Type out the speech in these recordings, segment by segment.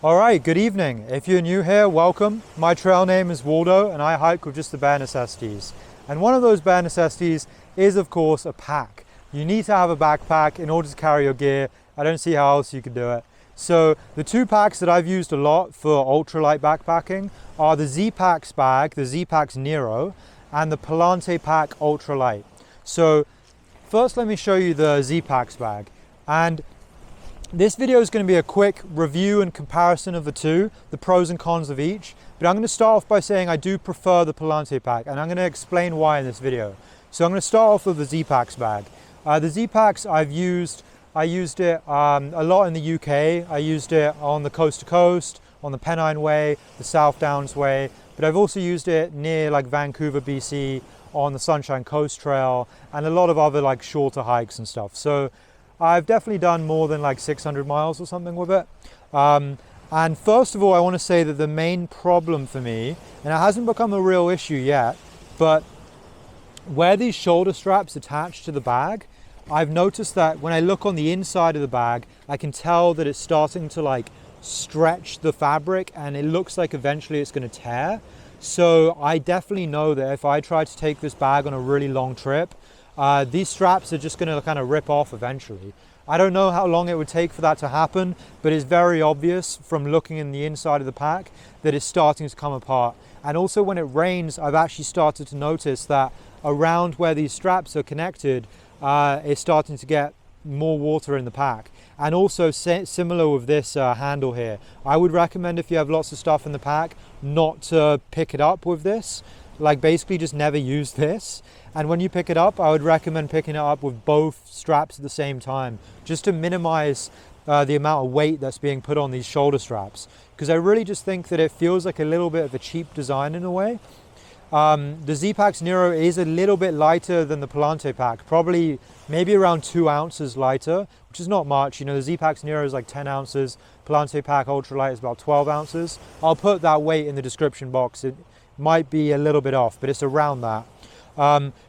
All right, good evening. If you're new here, welcome. My trail name is Waldo and I hike with just the bare necessities. And one of those bare necessities is, of course, a pack. You need to have a backpack in order to carry your gear. I don't see how else you could do it. So the two packs that I've used a lot for ultralight backpacking are the Zpacks bag, the Zpacks Nero, and the Palante pack ultralight. So first let me show you the Zpacks bag. And this video is going to be a quick review and comparison of the two, the pros and cons of each. But I'm going to start off by saying I do prefer the Palante pack, and I'm going to explain why in this video. So I'm going to start off with the Zpacks bag. The Zpacks I used it a lot in the UK. I used it on the coast to coast, on the Pennine Way, the South Downs Way. But I've also used it near like Vancouver, BC, on the Sunshine Coast Trail, and a lot of other like shorter hikes and stuff. So I've definitely done more than like 600 miles or something with it. And first of all, I want to say that the main problem for me, and it hasn't become a real issue yet, but where these shoulder straps attach to the bag, I've noticed that when I look on the inside of the bag, I can tell that it's starting to like stretch the fabric, and it looks like eventually it's going to tear. So I definitely know that if I try to take this bag on a really long trip, these straps are just going to kind of rip off eventually. I don't know how long it would take for that to happen, but it's very obvious from looking in the inside of the pack that it's starting to come apart. And also when it rains, I've actually started to notice that around where these straps are connected, it's starting to get more water in the pack. And also similar with this handle here, I would recommend if you have lots of stuff in the pack not to pick it up with this. Like basically just never use this. And when you pick it up, I would recommend picking it up with both straps at the same time, just to minimize the amount of weight that's being put on these shoulder straps. Because I really just think that it feels like a little bit of a cheap design in a way. The Zpacks Nero is a little bit lighter than the Palante pack, probably maybe around 2 ounces lighter, which is not much. You know, the Zpacks Nero is like 10 ounces, Palante pack ultralight is about 12 ounces. I'll put that weight in the description box. It might be a little bit off, but it's around that.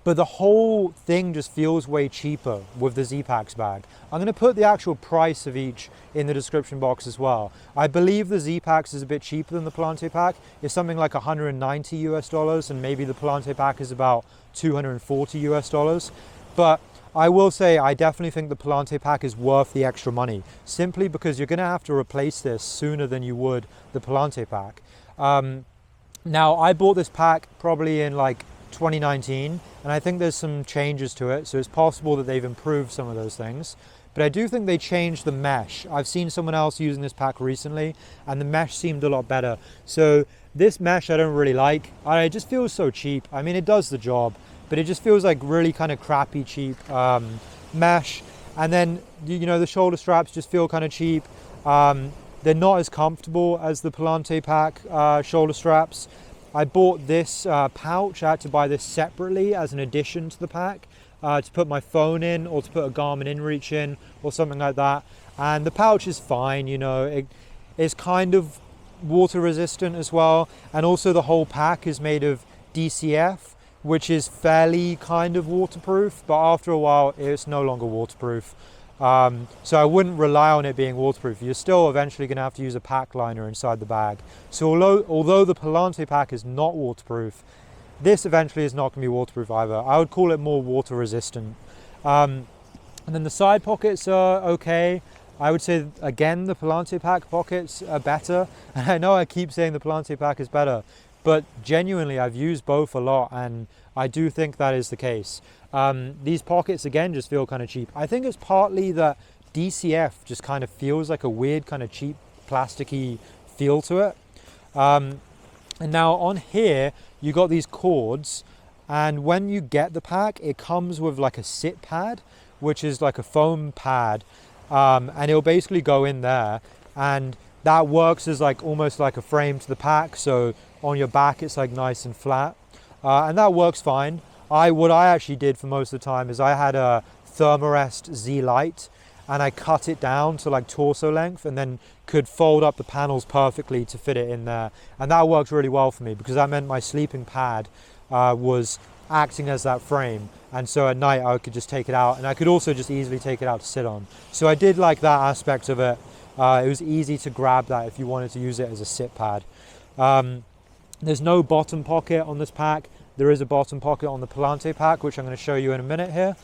But the whole thing just feels way cheaper with the Zpacks bag. I'm going to put the actual price of each in the description box as well. I believe the Zpacks is a bit cheaper than the Palante pack. It's something like 190 US dollars, and maybe the Palante pack is about 240 US dollars. But I will say I definitely think the Palante pack is worth the extra money, simply because you're going to have to replace this sooner than you would the Palante pack. Now, I bought this pack probably in like 2019, and I think there's some changes to it, so it's possible that they've improved some of those things. But I do think they changed the mesh. I've seen someone else using this pack recently, and the mesh seemed a lot better. So this mesh I don't really like. It just feels so cheap. I mean, it does the job, but it just feels like really kind of crappy cheap mesh. And then, you know, the shoulder straps just feel kind of cheap. They're not as comfortable as the Palante pack shoulder straps. I bought this pouch. I had to buy this separately as an addition to the pack to put my phone in, or to put a Garmin InReach in, or something like that. And the pouch is fine, you know, it is kind of water resistant as well. And also the whole pack is made of DCF, which is fairly kind of waterproof, but after a while it's no longer waterproof. So I wouldn't rely on it being waterproof. You're still eventually going to have to use a pack liner inside the bag. So although the Palante pack is not waterproof, this eventually is not going to be waterproof either. I would call it more water resistant. And then the side pockets are okay. I would say, again, the Palante pack pockets are better. And I know I keep saying the Palante pack is better, but genuinely I've used both a lot, and I do think that is the case. These pockets, again, just feel kind of cheap. I think it's partly that DCF just kind of feels like a weird kind of cheap plasticky feel to it. And now on here, you got these cords, and when you get the pack, it comes with like a sit pad, which is like a foam pad, and it'll basically go in there, and that works as like almost like a frame to the pack. So on your back, it's like nice and flat, and that works fine. What I actually did for most of the time is I had a Thermarest Z Lite, and I cut it down to like torso length, and then could fold up the panels perfectly to fit it in there. And that worked really well for me, because that meant my sleeping pad was acting as that frame. And so at night I could just take it out, and I could also just easily take it out to sit on. So I did like that aspect of it. it was easy to grab that if you wanted to use it as a sit pad. There's no bottom pocket on this pack. There is a bottom pocket on the Palante pack, which I'm going to show you in a minute here.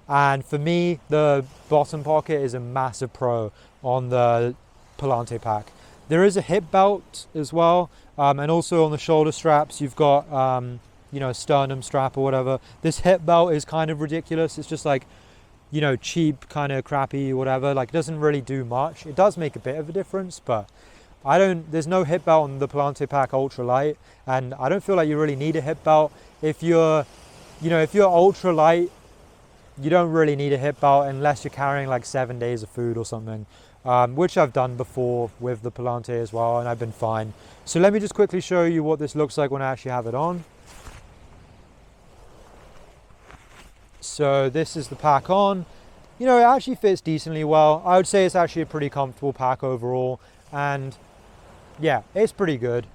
And for me, the bottom pocket is a massive pro on the Palante pack. There is a hip belt as well, and also on the shoulder straps you've got a sternum strap or whatever. This hip belt is kind of ridiculous. It's just like, cheap, kind of crappy, whatever. Like, it doesn't really do much. It does make a bit of a difference, but there's no hip belt on the Palante pack Ultralight, and I don't feel like you really need a hip belt. If you're ultralight, you don't really need a hip belt unless you're carrying like 7 days of food or something, which I've done before with the Palante as well, and I've been fine. So let me just quickly show you what this looks like when I actually have it on. So this is the pack on. It actually fits decently well. I would say it's actually a pretty comfortable pack overall, and yeah, it's pretty good.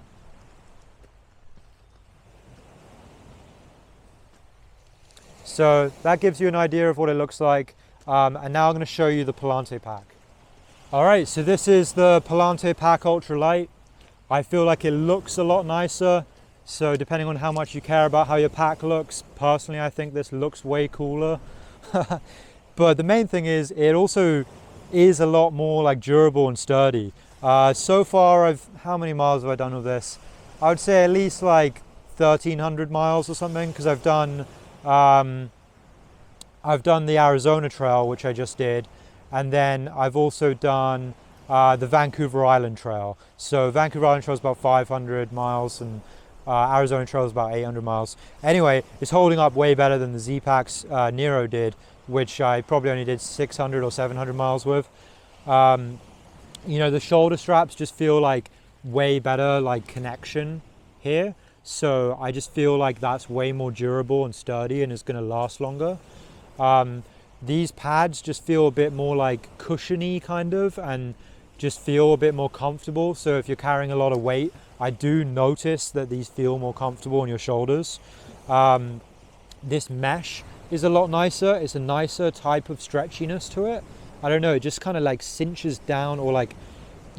So that gives you an idea of what it looks like. And now I'm going to show you the Palante pack. All right, so this is the Palante pack Ultralight. I feel like it looks a lot nicer. So depending on how much you care about how your pack looks, personally, I think this looks way cooler. But the main thing is, it also is a lot more like durable and sturdy. So far, how many miles have I done with this? I would say at least like 1,300 miles or something, because I've done the Arizona Trail, which I just did, and then I've also done the Vancouver Island Trail. So Vancouver Island Trail is about 500 miles, and Arizona Trail is about 800 miles. Anyway, it's holding up way better than the Zpacks Nero did, which I probably only did 600 or 700 miles with. The shoulder straps just feel like way better like connection here. So I just feel like that's way more durable and sturdy and is going to last longer. These pads just feel a bit more like cushiony kind of, and just feel a bit more comfortable. So if you're carrying a lot of weight, I do notice that these feel more comfortable on your shoulders. This mesh is a lot nicer. It's a nicer type of stretchiness to it. I don't know, it just kind of like cinches down, or like,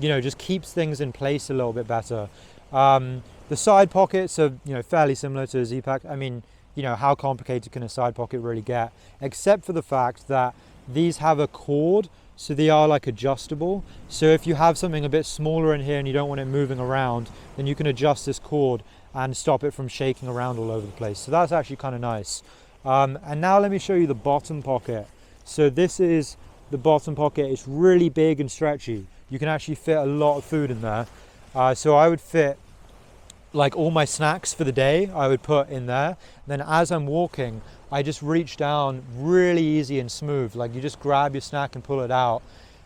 just keeps things in place a little bit better. The side pockets are, fairly similar to a Z-Pack. I mean, how complicated can a side pocket really get? Except for the fact that these have a cord, so they are like adjustable. So if you have something a bit smaller in here and you don't want it moving around, then you can adjust this cord and stop it from shaking around all over the place. So that's actually kind of nice. And now let me show you the bottom pocket. So this is the bottom pocket. It's really big and stretchy. You can actually fit a lot of food in there. So I would fit like all my snacks for the day, I would put in there. Then as I'm walking, I just reach down really easy and smooth. Like, you just grab your snack and pull it out.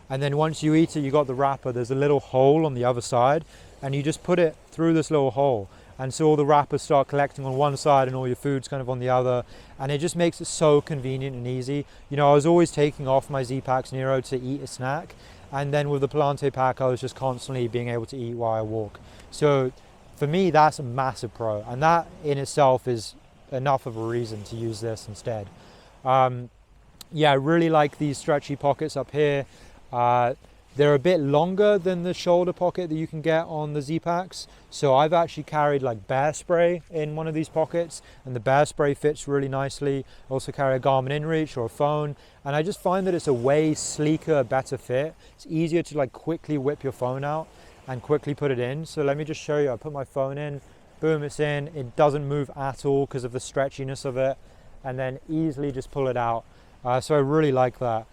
And then once you eat it, you got the wrapper. There's a little hole on the other side, and you just put it through this little hole. And so all the wrappers start collecting on one side and all your food's kind of on the other. And it just makes it so convenient and easy. I was always taking off my Zpacks Nero to eat a snack. And then with the Palante pack, I was just constantly being able to eat while I walk. So for me, that's a massive pro. And that in itself is enough of a reason to use this instead. Yeah, I really like these stretchy pockets up here. They're a bit longer than the shoulder pocket that you can get on the Z-Packs. So I've actually carried like bear spray in one of these pockets, and the bear spray fits really nicely. I also carry a Garmin InReach or a phone, and I just find that it's a way sleeker, better fit. It's easier to like quickly whip your phone out and quickly put it in. So let me just show you. I put my phone in, boom, it's in. It doesn't move at all because of the stretchiness of it, and then easily just pull it out. So I really like that.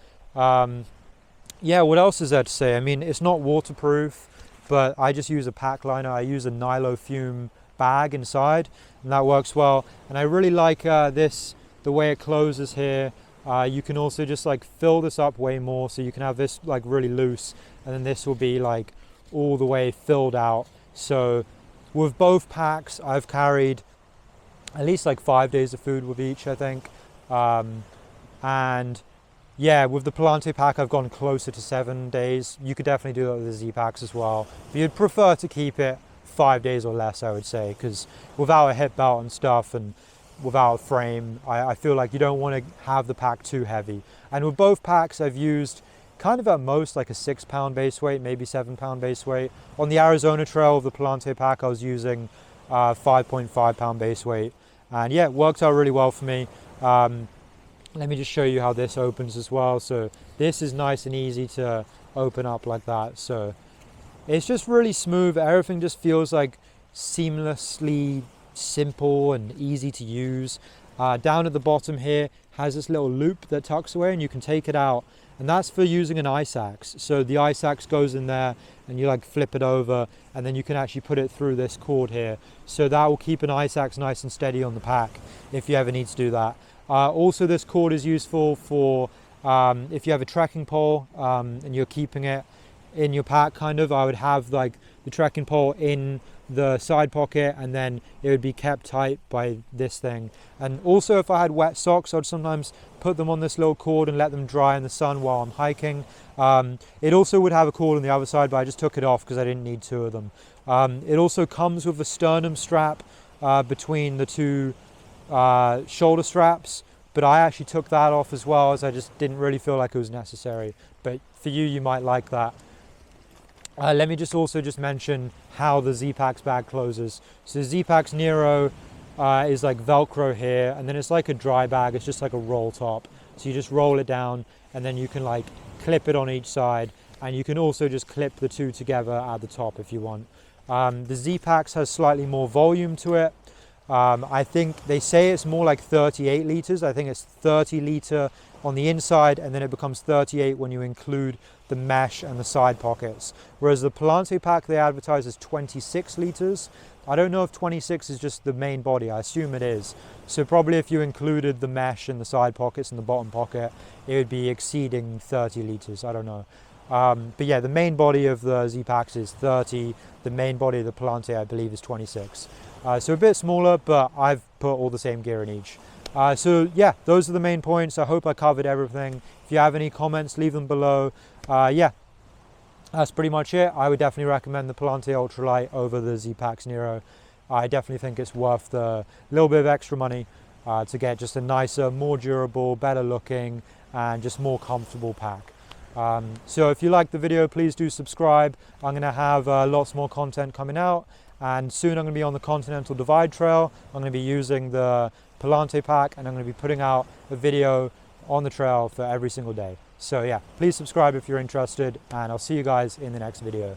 Yeah, what else is there to say? I mean, it's not waterproof, but I just use a pack liner. I use a Nilo Fume bag inside, and that works well. And I really like this, the way it closes here. You can also just like fill this up way more, so you can have this like really loose, and then this will be like all the way filled out. So with both packs, I've carried at least like 5 days of food with each, I think. And yeah, with the Palante pack, I've gone closer to 7 days. You could definitely do that with the Z-Packs as well. But you'd prefer to keep it 5 days or less, I would say, because without a hip belt and stuff, and without a frame, I feel like you don't want to have the pack too heavy. And with both packs, I've used kind of at most like a 6 pound base weight, maybe 7 pound base weight. On the Arizona trail of the Palante pack, I was using 5.5 pound base weight, and yeah, it worked out really well for me. Let me just show you how this opens as well. So this is nice and easy to open up like that. So it's just really smooth. Everything just feels like seamlessly simple and easy to use. Down at the bottom here has this little loop that tucks away, and you can take it out, and that's for using an ice axe. So the ice axe goes in there and you like flip it over, and then you can actually put it through this cord here. So that will keep an ice axe nice and steady on the pack if you ever need to do that. Also, this cord is useful for if you have a trekking pole and you're keeping it in your pack, kind of. I would have like the trekking pole in the side pocket, and then it would be kept tight by this thing. And also, if I had wet socks, I'd sometimes put them on this little cord and let them dry in the sun while I'm hiking. It also would have a cord on the other side, but I just took it off because I didn't need two of them. It also comes with a sternum strap between the two shoulder straps, but I actually took that off as well, as I just didn't really feel like it was necessary. But for you, you might like that. Let me just also mention how the Zpacks bag closes. So Zpacks Nero is like Velcro here, and then it's like a dry bag. It's just like a roll top. So you just roll it down, and then you can like clip it on each side, and you can also just clip the two together at the top if you want. The Zpacks has slightly more volume to it. I think they say it's more like 38 liters. I think it's 30 liter on the inside, and then it becomes 38 when you include the mesh and the side pockets. Whereas the Palante pack they advertise as 26 liters. I don't know if 26 is just the main body. I assume it is. So probably if you included the mesh and the side pockets and the bottom pocket, it would be exceeding 30 liters. I don't know. But yeah, the main body of the Zpacks is 30. The main body of the Palante, I believe, is 26. So a bit smaller, but I've put all the same gear in each. So yeah, those are the main points. I hope I covered everything. If you have any comments, leave them below. Yeah, that's pretty much it. I would definitely recommend the Palante Ultralight over the Zpacks Nero. I definitely think it's worth the little bit of extra money to get just a nicer, more durable, better looking, and just more comfortable pack. So if you liked the video, please do subscribe. I'm going to have lots more content coming out, and soon I'm going to be on the Continental Divide Trail. I'm going to be using the Palante pack, and I'm going to be putting out a video on the trail for every single day. So yeah, please subscribe if you're interested, and I'll see you guys in the next video.